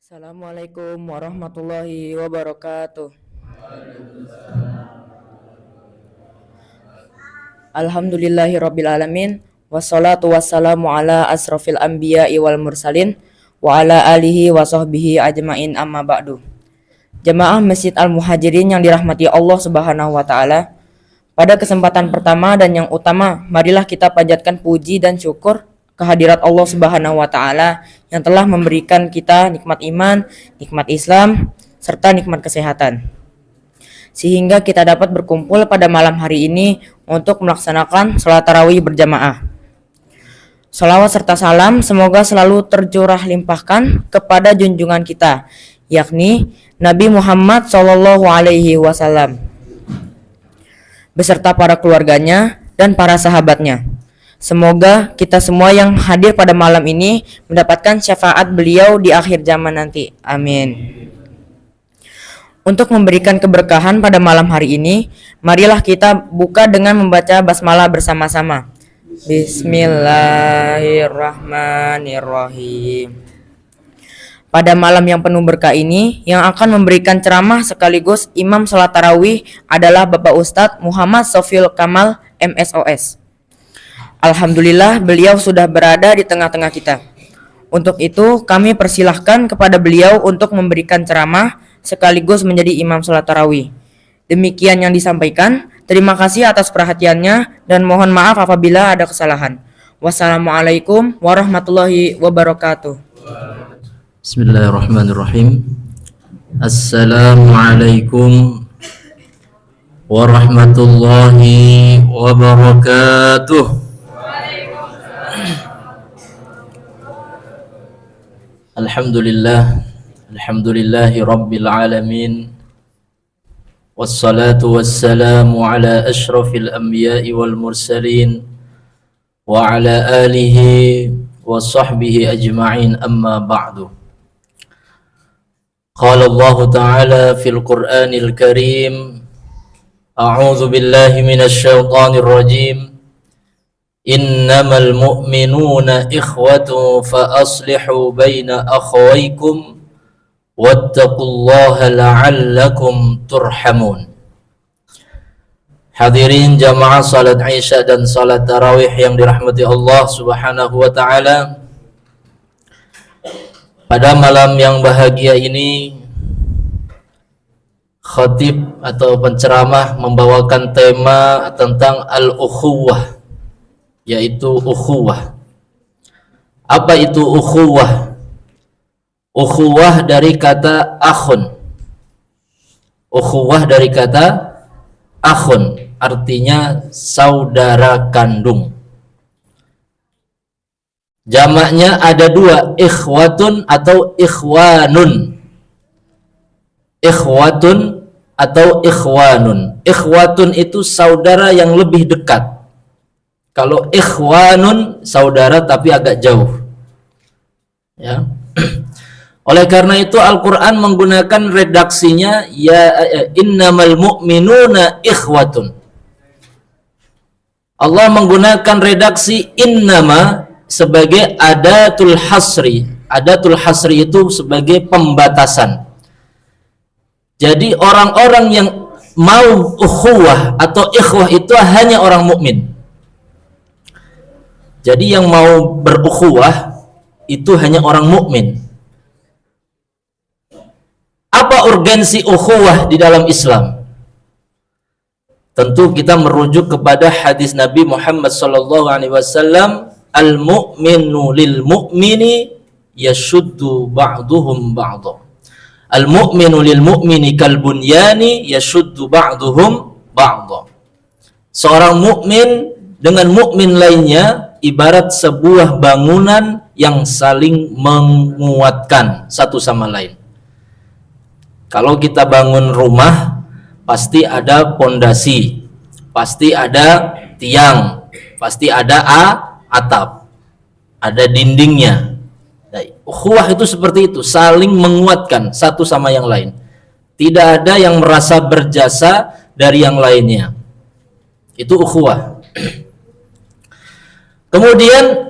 Assalamualaikum warahmatullahi wabarakatuh. Alhamdulillahirabbil alamin wassalatu wassalamu ala asrofil anbiya'i wal mursalin wa ala alihi wa sahbihi ajmain amma ba'du. Jamaah Masjid Al-Muhajirin yang dirahmati Allah Subhanahu wa taala, pada kesempatan pertama dan yang utama, marilah kita panjatkan puji dan syukur kehadirat Allah Subhanahu wa taala yang telah memberikan kita nikmat iman, nikmat Islam, serta nikmat kesehatan, sehingga kita dapat berkumpul pada malam hari ini untuk melaksanakan sholat tarawih berjamaah. Salawat serta salam semoga selalu tercurah limpahkan kepada junjungan kita, yakni Nabi Muhammad SAW, beserta para keluarganya dan para sahabatnya. Semoga kita semua yang hadir pada malam ini mendapatkan syafaat beliau di akhir zaman nanti. Amin. Untuk memberikan keberkahan pada malam hari ini, marilah kita buka dengan membaca basmalah bersama-sama. Bismillahirrahmanirrahim. Pada malam yang penuh berkah ini, yang akan memberikan ceramah sekaligus imam sholat tarawih adalah Bapak Ustadz Muhammad Sofil Kamal MSOS. Alhamdulillah beliau sudah berada di tengah-tengah kita. Untuk itu kami persilahkan kepada beliau untuk memberikan ceramah sekaligus menjadi imam sholat tarawih. Demikian yang disampaikan. Terima kasih atas perhatiannya dan mohon maaf apabila ada kesalahan. Wassalamualaikum warahmatullahi wabarakatuh. Bismillahirrahmanirrahim. Assalamualaikum warahmatullahi wabarakatuh. Alhamdulillahi rabbil alamin. Wassalatu wassalamu ala ashrafil anbiya'i wal mursalin wa ala alihi wa sahbihi ajma'in, amma ba'du. Qala Allah ta'ala fil Qur'anil Karim, a'udzu billahi minasy syaithanir rajim. Innamal mu'minuna ikhwatu fa aslihu baina akhawaykum wattaqullaha la'allakum turhamun. Hadirin jamaah salat Isya dan salat tarawih yang dirahmati Allah Subhanahu wa taala. Pada malam yang bahagia ini, khatib atau penceramah membawakan tema tentang al-ukhuwah, yaitu ukhuwah. Apa itu ukhuwah? Ukhuwah dari kata akhun. Ukhuwah dari kata akhun, artinya saudara kandung. Jamaknya ada dua, ikhwatun atau ikhwanun. Ikhwatun atau ikhwanun. Ikhwatun itu saudara yang lebih dekat. Kalau ikhwanun saudara tapi agak jauh. Ya. Oleh karena itu Al-Qur'an menggunakan redaksinya innamal mu'minuna ikhwatun. Allah menggunakan redaksi innama sebagai adatul hasri. Adatul hasri itu sebagai pembatasan. Jadi orang-orang yang mau ukhuwah atau ikhwah itu hanya orang mukmin. Jadi yang mau berukhuwah itu hanya orang mukmin. Apa urgensi ukhuwah di dalam Islam? Tentu kita merujuk kepada hadis Nabi Muhammad SAW, al-mu'minu lil mu'mini yashuddu ba'duhum ba'dha. Al-mu'minu lil mu'mini kal bunyani yashuddu ba'duhum ba'dha. Seorang mukmin dengan mukmin lainnya ibarat sebuah bangunan yang saling menguatkan satu sama lain. Kalau kita bangun rumah, pasti ada pondasi, pasti ada tiang, pasti ada atap, ada dindingnya. Ukhuwah itu seperti itu, saling menguatkan satu sama yang lain. Tidak ada yang merasa berjasa dari yang lainnya. Itu ukhuwah. Kemudian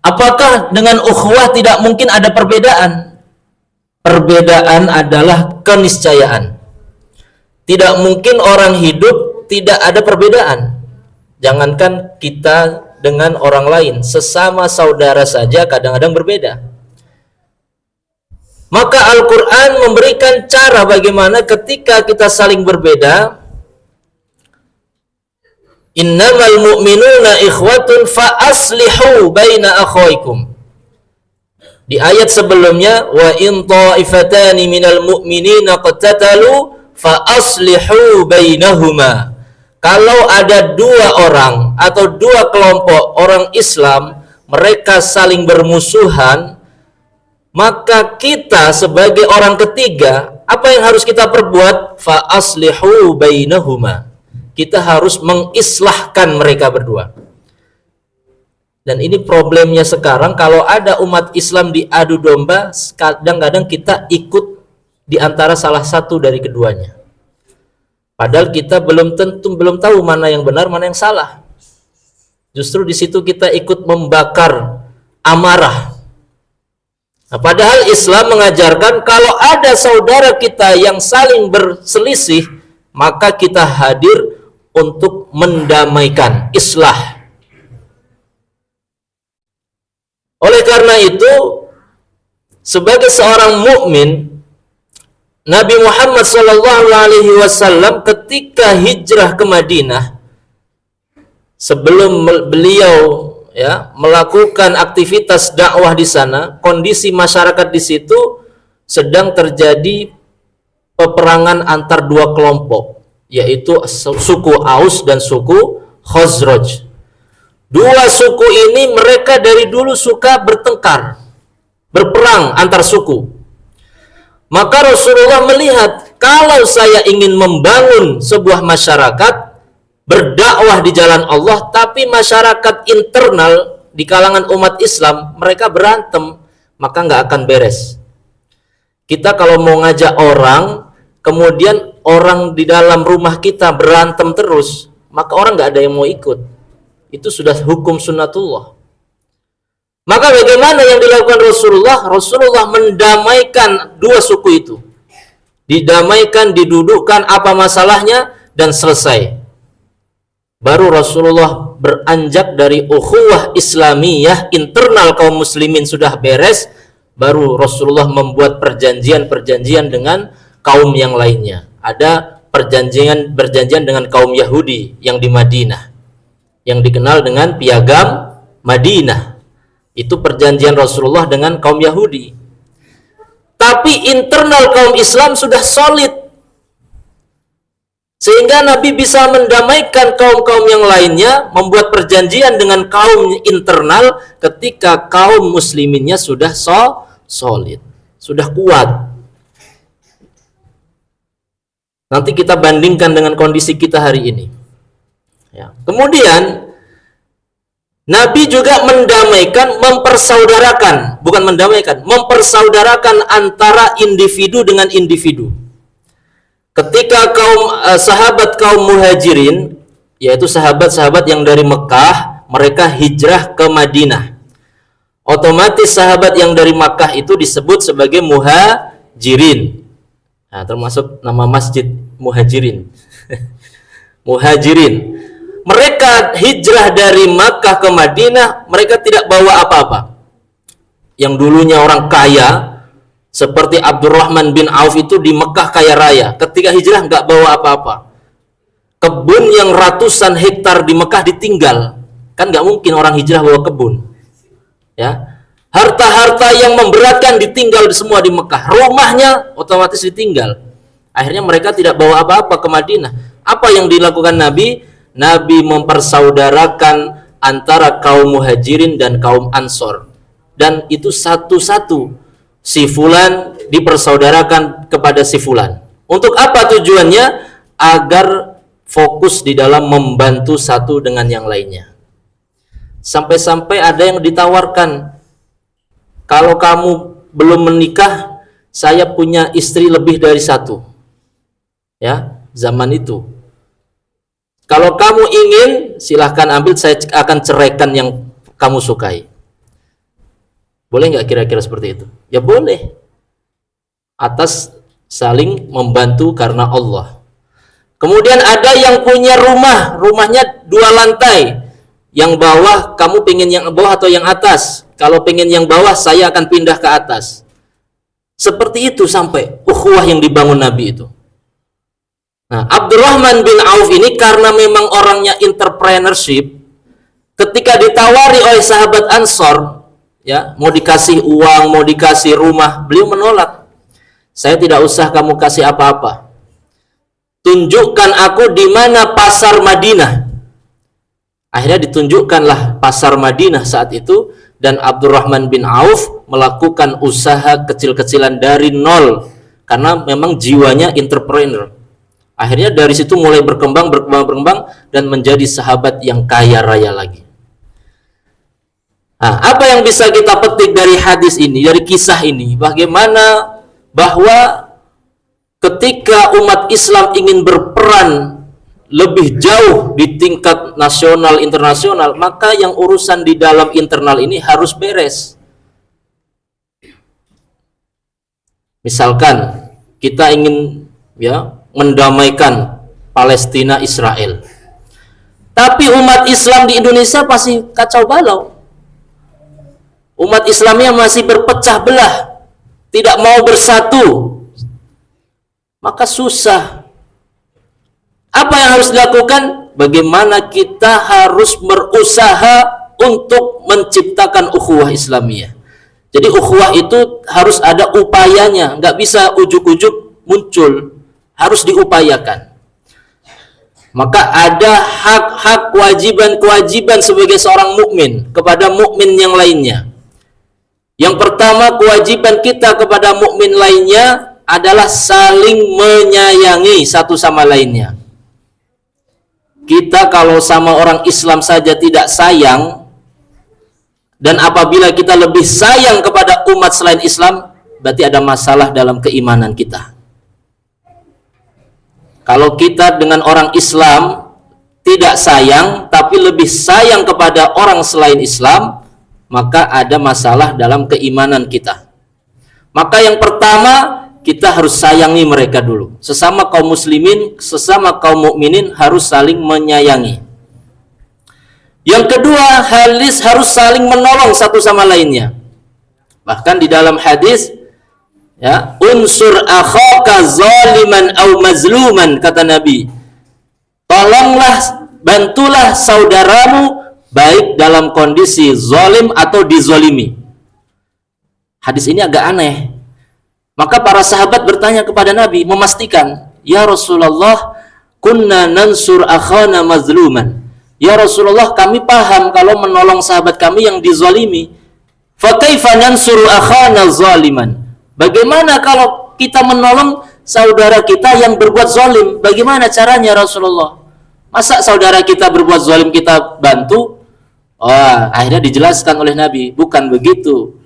apakah dengan ukhuwah tidak mungkin ada perbedaan? perbedaan adalah keniscayaan. Tidak mungkin orang hidup tidak ada perbedaan. Jangankan kita dengan orang lain, sesama saudara saja kadang-kadang berbeda. Maka Al-Quran memberikan cara bagaimana ketika kita saling berbeda. Innamal mu'minuna ikhwatun fa aslihu baina akhawaikum. Di ayat sebelumnya, wa in ta'ifatani minal mu'minina qatatalu fa aslihu bainahuma. Kalau ada dua orang atau dua kelompok orang Islam, mereka saling bermusuhan, maka kita sebagai orang ketiga, apa yang harus kita perbuat? Fa aslihu bainahuma. Kita harus mengislahkan mereka berdua. Dan ini problemnya sekarang, kalau ada umat Islam diadu domba, kadang-kadang kita ikut di antara salah satu dari keduanya. Padahal kita belum tahu mana yang benar, mana yang salah. Justru di situ kita ikut membakar amarah. Nah, padahal Islam mengajarkan kalau ada saudara kita yang saling berselisih, maka kita hadir untuk mendamaikan, islah. Oleh karena itu, sebagai seorang mukmin, Nabi Muhammad SAW ketika hijrah ke Madinah, sebelum beliau melakukan aktivitas dakwah di sana, kondisi masyarakat di situ sedang terjadi peperangan antar dua kelompok, yaitu suku Aus dan suku Khazraj. Dua suku ini mereka dari dulu suka bertengkar, berperang antar suku. Maka Rasulullah melihat, kalau saya ingin membangun sebuah masyarakat, berdakwah di jalan Allah, tapi masyarakat internal di kalangan umat Islam mereka berantem, maka nggak akan beres. Kita kalau mau ngajak orang, kemudian orang di dalam rumah kita berantem terus, maka orang nggak ada yang mau ikut. Itu sudah hukum sunnatullah. Maka bagaimana yang dilakukan Rasulullah? Rasulullah mendamaikan dua suku itu. Didamaikan, didudukkan apa masalahnya, dan selesai. Baru Rasulullah beranjak dari ukhuwah Islamiyah, internal kaum muslimin sudah beres, baru Rasulullah membuat perjanjian dengan kaum yang lainnya. Ada perjanjian dengan kaum Yahudi yang di Madinah, yang dikenal dengan piagam Madinah. Itu perjanjian Rasulullah dengan kaum Yahudi. Tapi internal kaum Islam sudah solid, sehingga Nabi bisa mendamaikan kaum-kaum yang lainnya, membuat perjanjian dengan kaum internal ketika kaum musliminnya sudah solid, sudah kuat. Nanti kita bandingkan dengan kondisi kita hari ini. Ya. Kemudian Nabi juga mempersaudarakan antara individu dengan individu. Ketika sahabat kaum Muhajirin, yaitu sahabat-sahabat yang dari Mekah, mereka hijrah ke Madinah. Otomatis sahabat yang dari Makkah itu disebut sebagai Muhajirin. Nah, termasuk nama masjid Muhajirin. Muhajirin. Mereka hijrah dari Makkah ke Madinah, mereka tidak bawa apa-apa. Yang dulunya orang kaya, seperti Abdurrahman bin Auf itu di Mekah kaya raya. Ketika hijrah nggak bawa apa-apa. Kebun yang ratusan hektar di Mekah ditinggal. Kan nggak mungkin orang hijrah bawa kebun. Ya, harta-harta yang memberatkan ditinggal semua di Mekah. Rumahnya otomatis ditinggal. Akhirnya mereka tidak bawa apa-apa ke Madinah. Apa yang dilakukan Nabi? Nabi mempersaudarakan antara kaum Muhajirin dan kaum Ansor. Dan itu satu-satu. Si fulan dipersaudarakan kepada si fulan. Untuk apa tujuannya? Agar fokus di dalam membantu satu dengan yang lainnya. Sampai-sampai ada yang ditawarkan, kalau kamu belum menikah, saya punya istri lebih dari satu. Ya, zaman itu. Kalau kamu ingin, silahkan ambil, saya akan ceraikan yang kamu sukai. Boleh nggak kira-kira seperti itu? Ya boleh. atas saling membantu karena Allah. Kemudian ada yang punya rumahnya 2 lantai. Yang bawah kamu pengen yang bawah atau yang atas? Kalau pengen yang bawah, saya akan pindah ke atas. Seperti itu sampai ukhuwah yang dibangun Nabi itu. Nah, Abdurrahman bin Auf ini karena memang orangnya entrepreneurship, ketika ditawari oleh sahabat Ansor, ya, mau dikasih uang, mau dikasih rumah, beliau menolak. Saya tidak usah kamu kasih apa-apa. Tunjukkan aku di mana pasar Madinah. Akhirnya ditunjukkanlah pasar Madinah saat itu, dan Abdurrahman bin Auf melakukan usaha kecil-kecilan dari nol karena memang jiwanya entrepreneur. Akhirnya dari situ mulai berkembang dan menjadi sahabat yang kaya raya lagi. Nah, apa yang bisa kita petik dari hadis ini, dari kisah ini? Bagaimana bahwa ketika umat Islam ingin berperan lebih jauh di tingkat nasional, internasional, maka yang urusan di dalam internal ini harus beres. Misalkan kita ingin mendamaikan Palestina Israel, tapi umat Islam di Indonesia pasti kacau balau. Umat Islamnya masih berpecah belah, tidak mau bersatu, maka susah. Apa yang harus dilakukan? Bagaimana kita harus berusaha untuk menciptakan ukhuwah Islamiyah. Jadi ukhuwah itu harus ada upayanya, nggak bisa ujuk-ujuk muncul, harus diupayakan. Maka ada hak-hak, kewajiban sebagai seorang mukmin kepada mukmin yang lainnya. Yang pertama, kewajiban kita kepada mukmin lainnya adalah saling menyayangi satu sama lainnya. Kita kalau sama orang Islam saja tidak sayang, dan apabila kita lebih sayang kepada umat selain Islam, berarti ada masalah dalam keimanan kita. Kalau kita dengan orang Islam tidak sayang, tapi lebih sayang kepada orang selain Islam, maka ada masalah dalam keimanan kita. Maka yang pertama, kita harus sayangi mereka dulu. Sesama kaum muslimin, sesama kaum mukminin harus saling menyayangi. Yang kedua, harus saling menolong satu sama lainnya. Bahkan di dalam hadis, ya, unsur akhaka zaliman au mazluman, kata Nabi. Tolonglah, bantulah saudaramu baik dalam kondisi zalim atau dizolimi. Hadis ini agak aneh. Maka para sahabat bertanya kepada Nabi, memastikan, ya Rasulullah, kunna nansur akhana mazluman. Ya Rasulullah, kami paham kalau menolong sahabat kami yang dizalimi. Fa kaifa nansuru akhana zaliman? Bagaimana kalau kita menolong saudara kita yang berbuat zalim? Bagaimana caranya Rasulullah? Masa saudara kita berbuat zalim kita bantu? Akhirnya dijelaskan oleh Nabi, bukan begitu.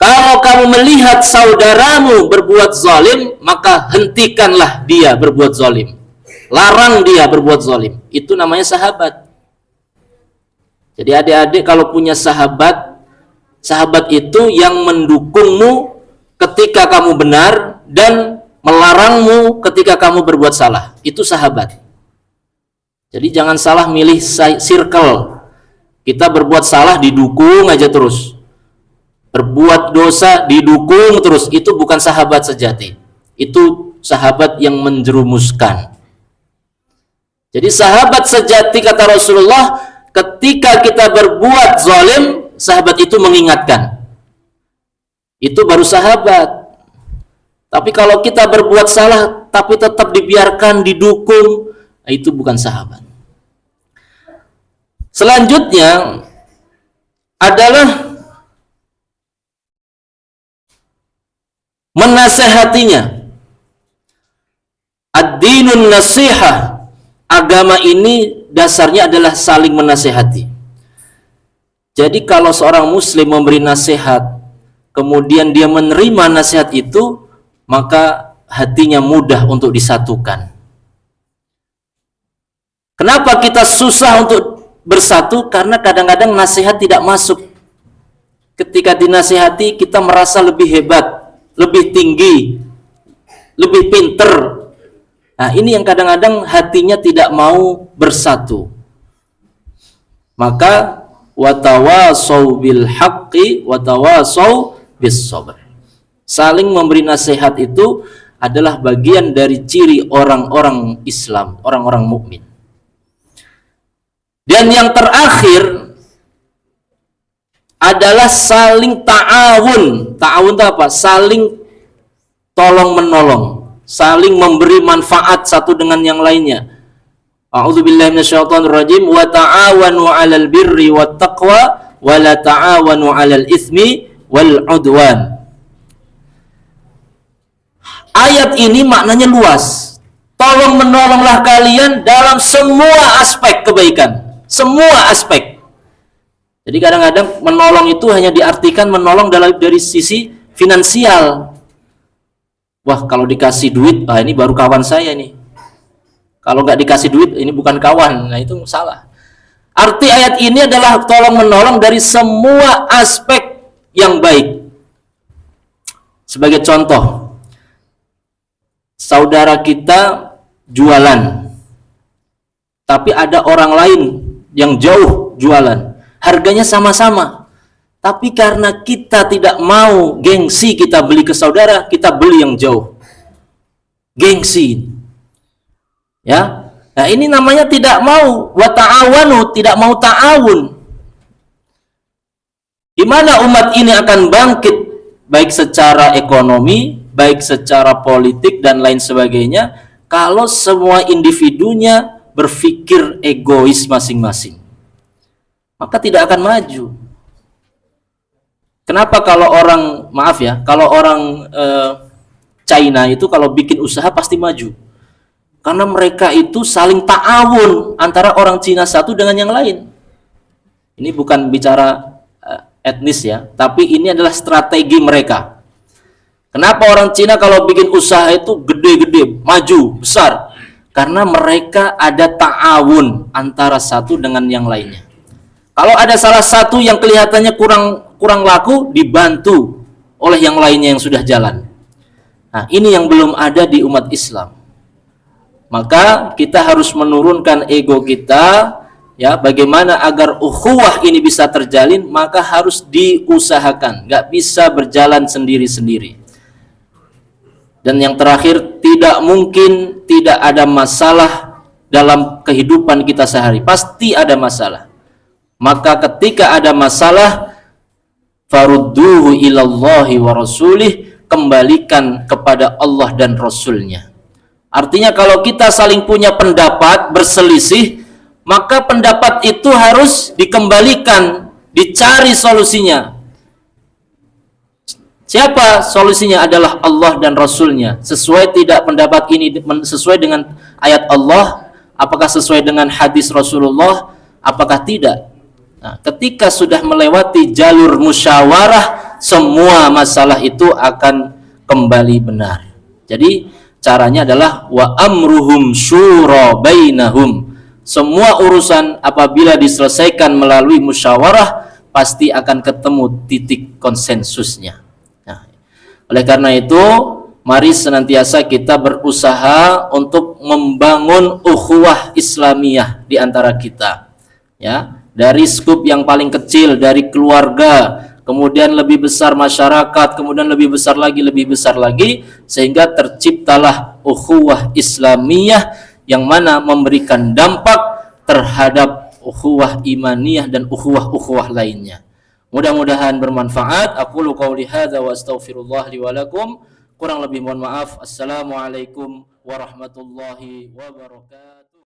Kalau kamu melihat saudaramu berbuat zalim, maka hentikanlah dia berbuat zalim. Larang dia berbuat zalim. Itu namanya sahabat. Jadi adik-adik kalau punya sahabat, sahabat itu yang mendukungmu ketika kamu benar dan melarangmu ketika kamu berbuat salah. Itu sahabat. Jadi jangan salah milih circle. Kita berbuat salah didukung aja terus. Berbuat dosa didukung terus, itu bukan sahabat sejati. Itu sahabat yang menjerumuskan. Jadi sahabat sejati, kata Rasulullah, ketika kita berbuat zalim, sahabat itu mengingatkan. Itu baru sahabat. Tapi kalau kita berbuat salah tapi tetap dibiarkan, didukung, itu bukan sahabat. Selanjutnya adalah menasehatinya. Ad-dinun nasihah. Agama ini dasarnya adalah saling menasehati. Jadi kalau seorang muslim memberi nasihat, kemudian dia menerima nasihat itu, maka hatinya mudah untuk disatukan. Kenapa kita susah untuk bersatu? Karena kadang-kadang nasihat tidak masuk. Ketika dinasihati kita merasa lebih hebat, lebih tinggi, lebih pinter. Nah, ini yang kadang-kadang hatinya tidak mau bersatu. Maka watawasau bil haqqi watawasau bis sabr. Saling memberi nasihat itu adalah bagian dari ciri orang-orang Islam, orang-orang mukmin. Dan yang terakhir adalah saling ta'awun. Ta'awun itu apa? Saling tolong menolong, saling memberi manfaat satu dengan yang lainnya. A'udzubillahi minasyaitonirrajim. Wa ta'awanu 'alal birri wat taqwa wa la ta'awanu 'alal itsmi wal 'udwan. Ayat ini maknanya luas. Tolong menolonglah kalian dalam semua aspek kebaikan, semua aspek. Jadi kadang-kadang menolong itu hanya diartikan menolong dari sisi finansial. Wah, kalau dikasih duit, ini baru kawan saya nih. Kalau nggak dikasih duit, ini bukan kawan. Nah, itu salah. Arti ayat ini adalah tolong menolong dari semua aspek yang baik. Sebagai contoh, saudara kita jualan, tapi ada orang lain yang jauh jualan, harganya sama-sama, tapi karena kita tidak mau gengsi, kita beli ke saudara, kita beli yang jauh, gengsi. Ya, nah ini namanya tidak mau wa ta'awanu, tidak mau ta'awun. Di mana umat ini akan bangkit baik secara ekonomi, baik secara politik dan lain sebagainya, kalau semua individunya berpikir egois masing-masing, maka tidak akan maju. Kenapa kalau orang, maaf ya, kalau orang China itu kalau bikin usaha pasti maju? Karena mereka itu saling ta'awun antara orang Cina satu dengan yang lain. Ini bukan bicara etnis ya, tapi ini adalah strategi mereka. Kenapa orang Cina kalau bikin usaha itu gede-gede, maju, besar? Karena mereka ada ta'awun antara satu dengan yang lainnya. Kalau ada salah satu yang kelihatannya kurang laku, dibantu oleh yang lainnya yang sudah jalan. Nah, ini yang belum ada di umat Islam. Maka kita harus menurunkan ego kita, ya, bagaimana agar ukhuwah ini bisa terjalin, maka harus diusahakan, nggak bisa berjalan sendiri-sendiri. Dan yang terakhir, tidak mungkin tidak ada masalah dalam kehidupan kita sehari, pasti ada masalah. Maka ketika ada masalah, farudduhu ilallahi wa rasulih, kembalikan kepada Allah dan Rasulnya. Artinya kalau kita saling punya pendapat berselisih, maka pendapat itu harus dikembalikan, dicari solusinya. Siapa solusinya? Adalah Allah dan Rasulnya. Sesuai tidak pendapat ini sesuai dengan ayat Allah? Apakah sesuai dengan hadis Rasulullah? Apakah tidak? Nah, ketika sudah melewati jalur musyawarah, semua masalah itu akan kembali benar. Jadi caranya adalah wa amruhum syura bainahum. Semua urusan apabila diselesaikan melalui musyawarah, pasti akan ketemu titik konsensusnya. Nah, oleh karena itu, mari senantiasa kita berusaha untuk membangun ukhuwah Islamiyah di antara kita. Ya, dari skup yang paling kecil, dari keluarga, kemudian lebih besar masyarakat, kemudian lebih besar lagi, sehingga terciptalah ukhuwah Islamiyah yang mana memberikan dampak terhadap ukhuwah imaniyah dan ukhuwah lainnya. Mudah-mudahan bermanfaat. Aqulu qouli hadza wa astaghfirullah li wa lakum. Kurang lebih mohon maaf. Assalamualaikum warahmatullahi wabarakatuh.